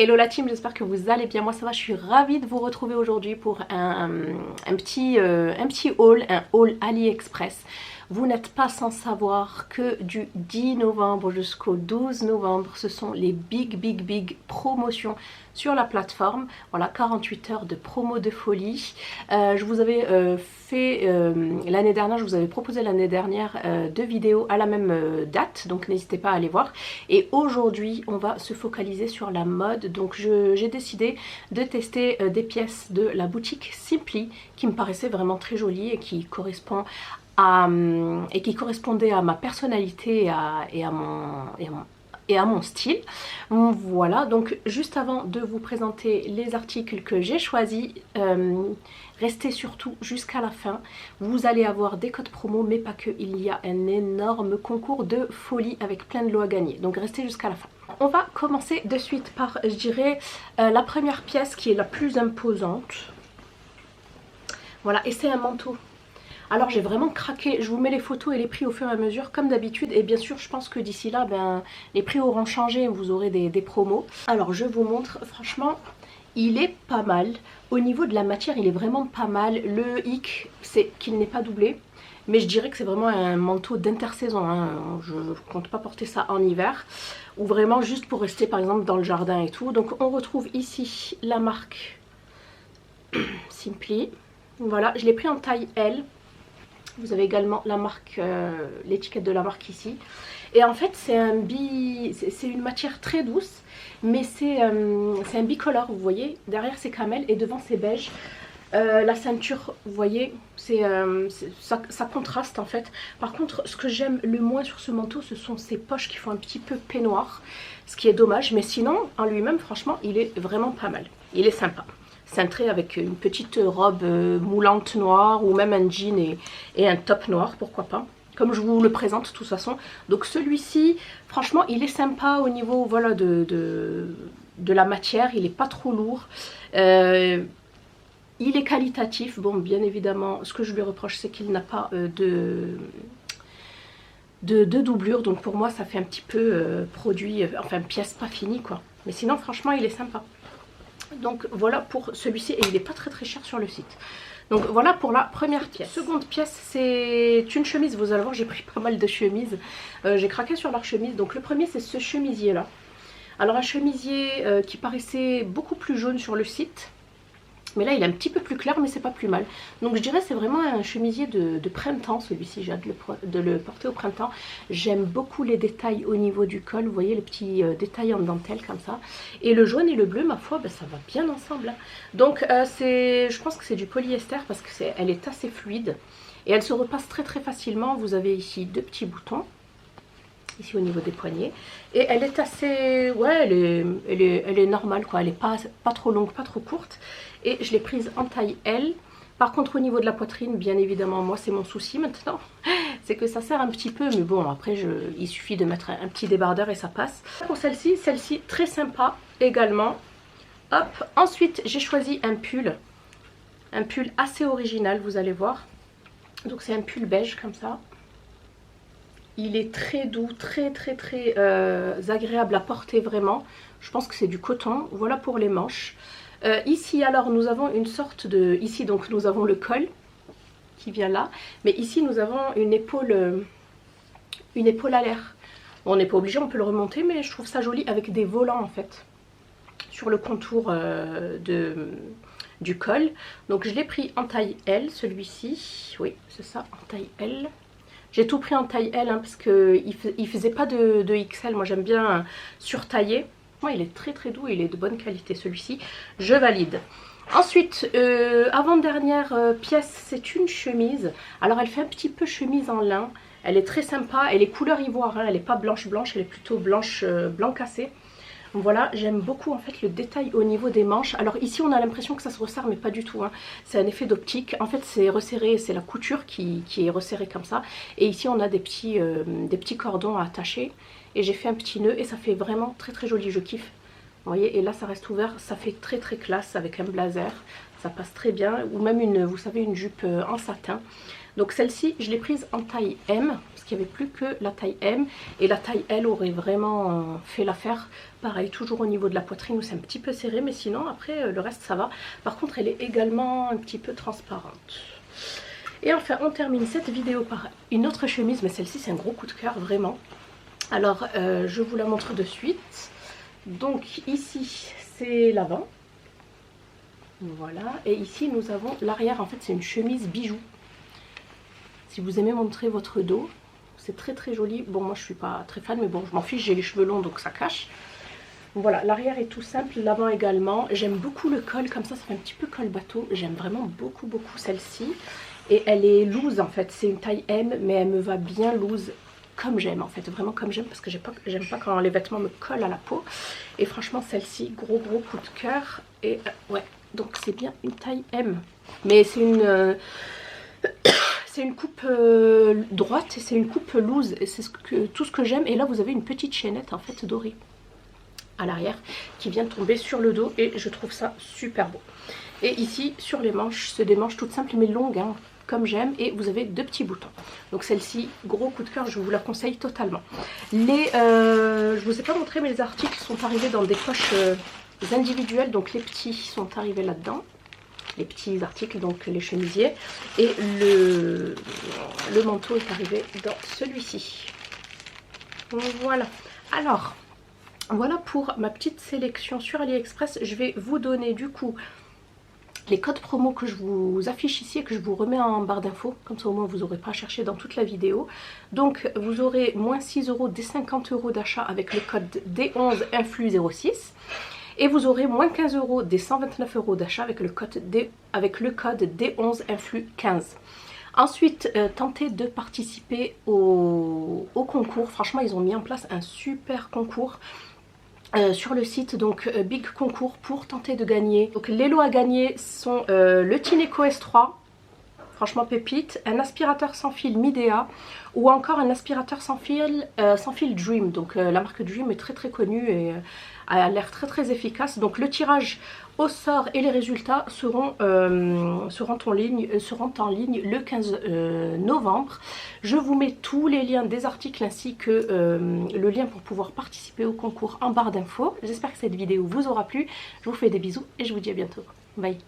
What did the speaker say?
Hello la team, j'espère que vous allez bien, moi ça va, je suis ravie de vous retrouver aujourd'hui pour un petit haul, un haul AliExpress. Vous n'êtes pas sans savoir que du 10 novembre jusqu'au 12 novembre, ce sont les big promotions sur la plateforme. Voilà, 48 heures de promo de folie. Je vous avais fait l'année dernière, je vous avais proposé l'année dernière 2 vidéos à la même date, donc n'hésitez pas à aller voir. Et aujourd'hui, on va se focaliser sur la mode. Donc j'ai décidé de tester des pièces de la boutique Simply qui me paraissaient vraiment très jolies et qui correspondaient à ma personnalité et à mon style. Voilà, donc juste avant de vous présenter les articles que j'ai choisis, restez surtout jusqu'à la fin. Vous allez avoir des codes promo, mais pas que, il y a un énorme concours de folie avec plein de lots à gagner. Donc restez jusqu'à la fin. On va commencer de suite par, je dirais, la première pièce qui est la plus imposante. Voilà, et c'est un manteau. Alors j'ai vraiment craqué, je vous mets les photos et les prix au fur et à mesure comme d'habitude, et bien sûr je pense que d'ici là les prix auront changé, vous aurez des promos. Alors je vous montre, franchement il est pas mal, au niveau de la matière il est vraiment pas mal. Le hic c'est qu'il n'est pas doublé, mais je dirais que c'est vraiment un manteau d'intersaison, hein. Je ne compte pas porter ça en hiver, ou vraiment juste pour rester par exemple dans le jardin et tout. Donc on retrouve ici la marque Simply, voilà, je l'ai pris en taille L. Vous avez également la marque, l'étiquette de la marque ici. Et en fait, c'est une matière très douce, mais c'est un bicolore, vous voyez. Derrière, c'est camel et devant, c'est beige. La ceinture, vous voyez, ça contraste en fait. Par contre, ce que j'aime le moins sur ce manteau, ce sont ces poches qui font un petit peu peignoir, ce qui est dommage. Mais sinon, en lui-même, franchement, il est vraiment pas mal. Il est sympa. Cintré avec une petite robe moulante noire ou même un jean et un top noir, pourquoi pas, comme je vous le présente de toute façon. Donc celui-ci, franchement, il est sympa au niveau voilà, de la matière, il n'est pas trop lourd. Il est qualitatif. Bon, bien évidemment, ce que je lui reproche, c'est qu'il n'a pas de doublure. Donc pour moi, ça fait un petit peu produit, enfin pièce pas finie, quoi. Mais sinon, franchement, il est sympa. Donc voilà pour celui-ci, et il n'est pas très cher sur le site. Donc voilà pour la première pièce. Seconde pièce, c'est une chemise. Vous allez voir, j'ai pris pas mal de chemises. J'ai craqué sur leur chemise. Donc le premier, c'est ce chemisier là. Alors un chemisier qui paraissait beaucoup plus jaune sur le site, mais là il est un petit peu plus clair, mais c'est pas plus mal. Donc je dirais c'est vraiment un chemisier de printemps, celui-ci. J'ai hâte de le porter au printemps. J'aime beaucoup les détails au niveau du col, vous voyez les petits détails en dentelle comme ça. Et le jaune et le bleu, ma foi, ça va bien ensemble, hein. Donc je pense que c'est du polyester parce qu'elle est assez fluide. Et elle se repasse très facilement. Vous avez ici 2 petits boutons. Ici au niveau des poignets, et elle est assez, ouais, elle est normale quoi, elle est pas trop longue, pas trop courte, et je l'ai prise en taille L. Par contre au niveau de la poitrine, bien évidemment, moi c'est mon souci maintenant, c'est que ça serre un petit peu, mais bon après il suffit de mettre un petit débardeur et ça passe. Pour celle-ci très sympa également. Hop, ensuite j'ai choisi un pull assez original, vous allez voir. Donc c'est un pull beige comme ça. Il est très doux, très agréable à porter vraiment. Je pense que c'est du coton. Voilà pour les manches. Ici alors nous avons une sorte de... Ici donc nous avons le col qui vient là. Mais ici nous avons une épaule à l'air. Bon, on n'est pas obligé, on peut le remonter, mais je trouve ça joli avec des volants en fait. Sur le contour du col. Donc je l'ai pris en taille L, celui-ci. Oui, c'est ça, en taille L. J'ai tout pris en taille L hein, parce qu'il faisait pas de XL. Moi j'aime bien surtailler. Moi il est très doux, il est de bonne qualité celui-ci. Je valide. Ensuite, avant-dernière pièce, c'est une chemise. Alors elle fait un petit peu chemise en lin. Elle est très sympa. Elle est couleur ivoire, hein. Elle n'est pas blanche, elle est plutôt blanc cassé. Voilà, j'aime beaucoup en fait le détail au niveau des manches. Alors ici on a l'impression que ça se resserre, mais pas du tout, hein. C'est un effet d'optique. En fait c'est resserré, c'est la couture qui est resserrée comme ça. Et ici on a des petits cordons à attacher. Et j'ai fait un petit nœud et ça fait vraiment très joli, je kiffe. Vous voyez, et là ça reste ouvert, ça fait très classe avec un blazer. Ça passe très bien. Ou même vous savez, une jupe en satin. Donc celle-ci, je l'ai prise en taille M, parce qu'il n'y avait plus que la taille M. Et la taille L aurait vraiment fait l'affaire. Pareil, toujours au niveau de la poitrine où c'est un petit peu serré, mais sinon après le reste ça va. Par contre, elle est également un petit peu transparente. Et enfin, on termine cette vidéo par une autre chemise, mais celle-ci c'est un gros coup de cœur, vraiment. Alors, je vous la montre de suite. Donc ici, c'est l'avant. Voilà, et ici nous avons l'arrière. En fait, c'est une chemise bijou. Si vous aimez montrer votre dos, c'est très très joli. Bon, moi je suis pas très fan, mais bon, je m'en fiche, j'ai les cheveux longs donc ça cache. Voilà, l'arrière est tout simple, l'avant également. J'aime beaucoup le col, comme ça fait un petit peu col bateau. J'aime vraiment beaucoup celle-ci. Et elle est loose en fait, c'est une taille M, mais elle me va bien loose, comme j'aime en fait, vraiment comme j'aime, parce que j'aime pas quand les vêtements me collent à la peau. Et franchement, celle-ci, gros coup de cœur. Et ouais, donc c'est bien une taille M. Mais c'est une coupe droite et c'est une coupe loose. Et c'est tout ce que j'aime. Et là, vous avez une petite chaînette en fait dorée à l'arrière qui vient tomber sur le dos et je trouve ça super beau. Et ici sur les manches, c'est des manches toutes simples mais longues hein, comme j'aime, et vous avez 2 petits boutons. Donc celle-ci, gros coup de cœur, je vous la conseille totalement. Je vous ai pas montré, mais les articles sont arrivés dans des poches individuelles, donc les petits sont arrivés là-dedans, les petits articles, donc les chemisiers, et le manteau est arrivé dans celui-ci. Voilà. Alors voilà pour ma petite sélection sur AliExpress. Je vais vous donner du coup les codes promo que je vous affiche ici et que je vous remets en barre d'infos. Comme ça au moins vous n'aurez pas à chercher dans toute la vidéo. Donc vous aurez moins 6 € des 50 € d'achat avec le code D11 influx 06. Et vous aurez moins 15 € des 129 € d'achat avec le code D11 influx 15. Ensuite, tentez de participer au concours. Franchement, ils ont mis en place un super concours sur le site, donc big concours pour tenter de gagner. Donc les lots à gagner sont le Tineco S3, franchement pépite, un aspirateur sans fil Midea ou encore un aspirateur sans fil Dream. Donc la marque Dream est très connue et a l'air très efficace. Donc le tirage au sort et les résultats seront en ligne le 15 novembre. Je vous mets tous les liens des articles ainsi que le lien pour pouvoir participer au concours en barre d'infos. J'espère que cette vidéo vous aura plu. Je vous fais des bisous et je vous dis à bientôt. Bye.